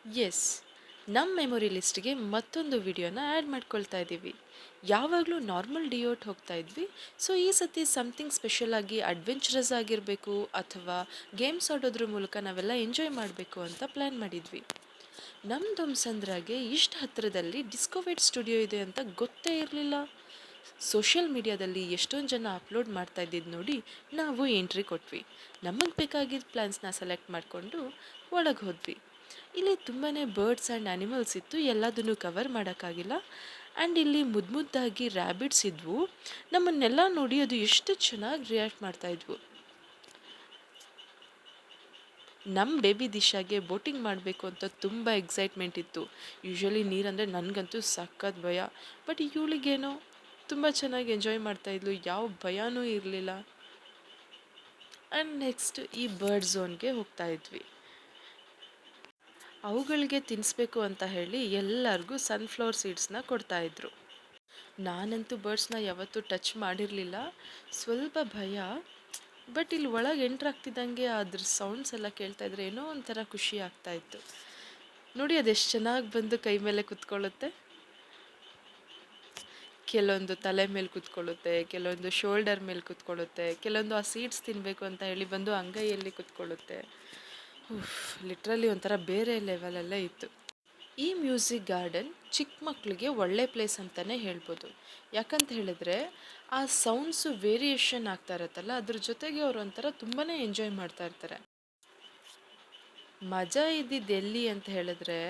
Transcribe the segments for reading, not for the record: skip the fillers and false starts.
S, ನಮ್ಮ memory ಲಿಸ್ಟ್ಗೆ ಮತ್ತೊಂದು ವಿಡಿಯೋನ ಆ್ಯಡ್ ಮಾಡ್ಕೊಳ್ತಾ ಇದ್ದೀವಿ. ಯಾವಾಗಲೂ ನಾರ್ಮಲ್ ಡಿಯೋಟ್ ಹೋಗ್ತಾ ಇದ್ವಿ. ಸೊ ಈ ಸತಿ ಸಮಥಿಂಗ್ ಸ್ಪೆಷಲ್ ಆಗಿ ಅಡ್ವೆಂಚರಸ್ ಆಗಿರಬೇಕು ಅಥವಾ ಗೇಮ್ಸ್ ಆಡೋದ್ರ ಮೂಲಕ ನಾವೆಲ್ಲ ಎಂಜಾಯ್ ಮಾಡಬೇಕು ಅಂತ ಪ್ಲ್ಯಾನ್ ಮಾಡಿದ್ವಿ. ನಮ್ಮ ದೊಮ್ಸಂದ್ರಾಗೆ ಇಷ್ಟು ಹತ್ತಿರದಲ್ಲಿ ಡಿಸ್ಕೋವೇಟ್ ಸ್ಟುಡಿಯೋ ಇದೆ ಅಂತ ಗೊತ್ತೇ ಇರಲಿಲ್ಲ. ಸೋಷಿಯಲ್ ಮೀಡಿಯಾದಲ್ಲಿ ಎಷ್ಟೊಂದು ಜನ ಅಪ್ಲೋಡ್ ಮಾಡ್ತಾ ಇದ್ದಿದ್ದು ನೋಡಿ ನಾವು ಎಂಟ್ರಿ ಕೊಟ್ವಿ. ನಮಗೆ ಬೇಕಾಗಿದ್ದ ಪ್ಲ್ಯಾನ್ಸ್ನ ಸೆಲೆಕ್ಟ್ ಮಾಡಿಕೊಂಡು ಒಳಗೆ ಹೋದ್ವಿ. ಇಲ್ಲಿ ತುಂಬಾ ಬರ್ಡ್ಸ್ ಆ್ಯಂಡ್ ಆ್ಯನಿಮಲ್ಸ್ ಇತ್ತು, ಎಲ್ಲದನ್ನು ಕವರ್ ಮಾಡೋಕ್ಕಾಗಿಲ್ಲ. ಆ್ಯಂಡ್ ಇಲ್ಲಿ ಮುದ್ದಾಗಿ ರ್ಯಾಬಿಟ್ಸ್ ಇದ್ವು. ನಮ್ಮನ್ನೆಲ್ಲ ನೋಡಿ ಅದು ಎಷ್ಟು ಚೆನ್ನಾಗಿ ರಿಯಾಕ್ಟ್ ಮಾಡ್ತಾಯಿದ್ವು. ನಮ್ಮ ಬೇಬಿ ದಿಶಾಗೆ ಬೋಟಿಂಗ್ ಮಾಡಬೇಕು ಅಂತ ತುಂಬ ಎಕ್ಸೈಟ್ಮೆಂಟ್ ಇತ್ತು. ಯೂಶ್ವಲಿ ನೀರಂದರೆ ನನಗಂತೂ ಸಖತ್ ಭಯ. ಬಟ್ ಇವಳಿಗೇನೋ ತುಂಬ ಚೆನ್ನಾಗಿ ಎಂಜಾಯ್ ಮಾಡ್ತಾಯಿದ್ಲು, ಯಾವ ಭಯನೂ ಇರಲಿಲ್ಲ. ಆ್ಯಂಡ್ ನೆಕ್ಸ್ಟ್ ಈ ಬರ್ಡ್ ಝೋನ್ಗೆ ಹೋಗ್ತಾ ಇದ್ವಿ. ಅವುಗಳಿಗೆ ತಿನ್ನಿಸ್ಬೇಕು ಅಂತ ಹೇಳಿ ಎಲ್ಲರಿಗೂ ಸನ್ಫ್ಲವರ್ ಸೀಡ್ಸ್ನ ಕೊಡ್ತಾಯಿದ್ರು. ನಾನಂತೂ ಬರ್ಡ್ಸ್ನ ಯಾವತ್ತೂ ಟಚ್ ಮಾಡಿರಲಿಲ್ಲ, ಸ್ವಲ್ಪ ಭಯ. ಬಟ್ ಇಲ್ಲಿ ಒಳಗೆ ಎಂಟ್ರಾಗ್ತಿದ್ದಂಗೆ ಅದ್ರ ಸೌಂಡ್ಸ್ ಎಲ್ಲ ಕೇಳ್ತಾ ಇದ್ರೆ ಏನೋ ಒಂಥರ ಖುಷಿ ಆಗ್ತಾಯಿತ್ತು. ನೋಡಿ ಅದೆಷ್ಟು ಚೆನ್ನಾಗಿ ಬಂದು ಕೈ ಮೇಲೆ ಕುತ್ಕೊಳ್ಳುತ್ತೆ. ಕೆಲವೊಂದು ತಲೆ ಮೇಲೆ ಕುತ್ಕೊಳ್ಳುತ್ತೆ, ಕೆಲವೊಂದು ಶೋಲ್ಡರ್ ಮೇಲೆ ಕುತ್ಕೊಳ್ಳುತ್ತೆ, ಕೆಲವೊಂದು ಆ ಸೀಡ್ಸ್ ತಿನ್ನಬೇಕು ಅಂತ ಹೇಳಿ ಬಂದು ಅಂಗೈಯಲ್ಲಿ ಕುತ್ಕೊಳ್ಳುತ್ತೆ. ಲಿಟ್ರಲಿ ಒಂಥರ ಬೇರೆ ಲೆವೆಲಲ್ಲೇ ಇತ್ತು. ಈ ಮ್ಯೂಸಿಕ್ ಗಾರ್ಡನ್ ಚಿಕ್ಕ ಮಕ್ಕಳಿಗೆ ಒಳ್ಳೆ ಪ್ಲೇಸ್ ಅಂತಲೇ ಹೇಳ್ಬೋದು. ಯಾಕಂತ ಹೇಳಿದ್ರೆ ಆ ಸೌಂಡ್ಸು ವೇರಿಯೇಷನ್ ಆಗ್ತಾ ಇರುತ್ತಲ್ಲ, ಅದ್ರ ಜೊತೆಗೆ ಅವರು ಒಂಥರ ತುಂಬಾ ಎಂಜಾಯ್ ಮಾಡ್ತಾ ಇರ್ತಾರೆ. ಮಜಾ ಇದ್ದಿದ್ದು ಎಲ್ಲಿ ಅಂತ ಹೇಳಿದ್ರೆ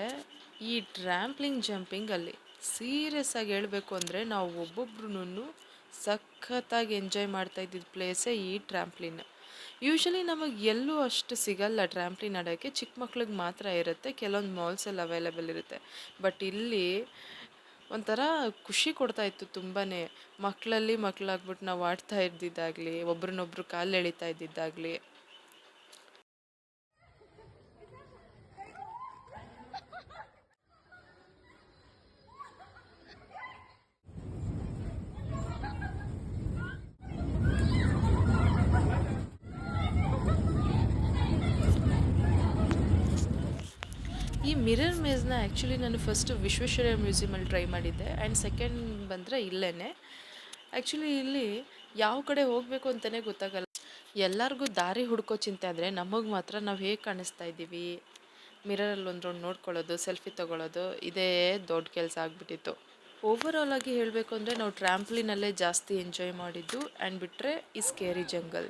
ಈ ಟ್ರ್ಯಾಂಪ್ಲಿಂಗ್ ಜಂಪಿಂಗ್ ಅಲ್ಲಿ. ಸೀರಿಯಸ್ ಆಗಿ ಹೇಳಬೇಕು ಅಂದರೆ ನಾವು ಒಬ್ಬೊಬ್ರು ಸಖತ್ತಾಗಿ ಎಂಜಾಯ್ ಮಾಡ್ತಾ ಇದ್ದಿದ್ದ ಪ್ಲೇಸೇ ಈ ಟ್ರ್ಯಾಂಪ್ಲಿನ್. ಯೂಶ್ವಲಿ ನಮಗೆ ಎಲ್ಲೂ ಅಷ್ಟು ಸಿಗಲ್ಲ ಟ್ರ್ಯಾಂಪ್ಲಿನ್ ಆಡೋಕ್ಕೆ, ಚಿಕ್ಕ ಮಕ್ಳಿಗೆ ಮಾತ್ರ ಇರುತ್ತೆ, ಕೆಲವೊಂದು ಮಾಲ್ಸಲ್ಲಿ ಅವೈಲೇಬಲ್ ಇರುತ್ತೆ. ಬಟ್ ಇಲ್ಲಿ ಒಂಥರ ಖುಷಿ ಕೊಡ್ತಾ ಇತ್ತು ತುಂಬಾ. ಮಕ್ಕಳಲ್ಲಿ ಮಕ್ಕಳಾಗ್ಬಿಟ್ಟು ನಾವು ಆಡ್ತಾ ಇದ್ದಿದ್ದಾಗಲಿ, ಒಬ್ರನ್ನೊಬ್ರು ಕಾಲು ಎಳಿತಾ ಇದ್ದಿದ್ದಾಗಲಿ. ಈ ಮಿರರ್ ಮೇಜ್ನ ಆ್ಯಕ್ಚುಲಿ ನಾನು ಫಸ್ಟು ವಿಶ್ವೇಶ್ವರಯ್ಯ ಮ್ಯೂಸಿಯಮಲ್ಲಿ ಟ್ರೈ ಮಾಡಿದ್ದೆ. ಆ್ಯಂಡ್ ಸೆಕೆಂಡ್ ಬಂದರೆ ಇಲ್ಲೇ. ಆ್ಯಕ್ಚುಲಿ ಇಲ್ಲಿ ಯಾವ ಕಡೆ ಹೋಗಬೇಕು ಅಂತಲೇ ಗೊತ್ತಾಗಲ್ಲ. ಎಲ್ಲರಿಗೂ ದಾರಿ ಹುಡ್ಕೋ ಚಿಂತೆ ಆದರೆ ನಮಗೆ ಮಾತ್ರ ನಾವು ಹೇಗೆ ಕಾಣಿಸ್ತಾ ಇದ್ದೀವಿ, ಮಿರರಲ್ಲಿ ಒಂದು ರೌಂಡ್ ನೋಡ್ಕೊಳ್ಳೋದು, ಸೆಲ್ಫಿ ತೊಗೊಳ್ಳೋದು, ಇದೇ ದೊಡ್ಡ ಕೆಲಸ ಆಗಿಬಿಟ್ಟಿತ್ತು. ಓವರಾಲ್ ಆಗಿ ಹೇಳಬೇಕು ಅಂದರೆ ನಾವು ಟ್ರ್ಯಾಂಪ್ಲಿನಲ್ಲೇ ಜಾಸ್ತಿ ಎಂಜಾಯ್ ಮಾಡಿದ್ದು. ಆ್ಯಂಡ್ ಬಿಟ್ಟರೆ ಈ ಸ್ಕೇರಿ ಜಂಗಲ್.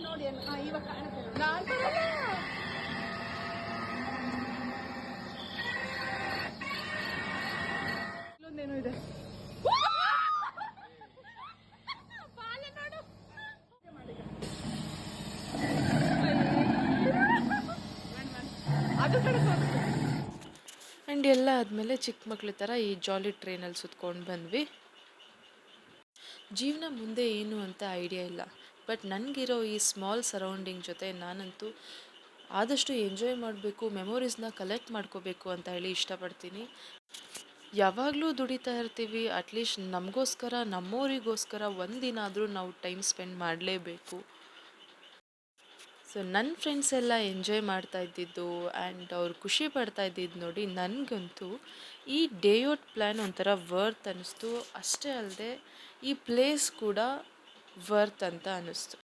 ನೋಡಿ ಇವಾಗ ಕಾಣುತ್ತೆ. ಇಲ್ಲೊಂದೇನೋ ಇದೆ. ಆ್ಯಂಡ್ ಎಲ್ಲ ಆದಮೇಲೆ ಚಿಕ್ಕ ಮಕ್ಳ ಥರ ಈ ಜಾಲಿ ಟ್ರೈನಲ್ಲಿ ಸುತ್ಕೊಂಡು ಬಂದ್ವಿ. ಜೀವನ ಮುಂದೆ ಏನು ಅಂತ ಐಡಿಯಾ ಇಲ್ಲ. ಬಟ್ ನನಗಿರೋ ಈ ಸ್ಮಾಲ್ ಸರೌಂಡಿಂಗ್ ಜೊತೆ ನಾನಂತೂ ಆದಷ್ಟು ಎಂಜಾಯ್ ಮಾಡಬೇಕು, ಮೆಮೊರೀಸ್ನ ಕಲೆಕ್ಟ್ ಮಾಡ್ಕೋಬೇಕು ಅಂತ ಹೇಳಿ ಇಷ್ಟಪಡ್ತೀನಿ. ಯಾವಾಗಲೂ ದುಡಿತಾ ಇರ್ತೀವಿ, ಅಟ್ಲೀಸ್ಟ್ ನಮಗೋಸ್ಕರ ನಮ್ಮವರಿಗೋಸ್ಕರ ಒಂದಿನ ಆದರೂ ನಾವು ಟೈಮ್ ಸ್ಪೆಂಡ್ ಮಾಡಲೇಬೇಕು. ಸೊ ನನ್ನ ಫ್ರೆಂಡ್ಸ್ ಎಲ್ಲ ಎಂಜಾಯ್ ಮಾಡ್ತಾ ಇದ್ದಿದ್ದು ಆ್ಯಂಡ್ ಅವ್ರು ಖುಷಿ ಪಡ್ತಾ ಇದ್ದಿದ್ದು ನೋಡಿ ನನಗಂತೂ ಈ ಡೇ ಔಟ್ ಪ್ಲ್ಯಾನ್ ಒಂಥರ ವರ್ತ್ ಅನ್ನಿಸ್ತು. ಅಷ್ಟೇ ಅಲ್ಲದೆ ಈ ಪ್ಲೇಸ್ ಕೂಡ ವರ್ತ್ ಅಂತ ಅನ್ನಿಸ್ತು.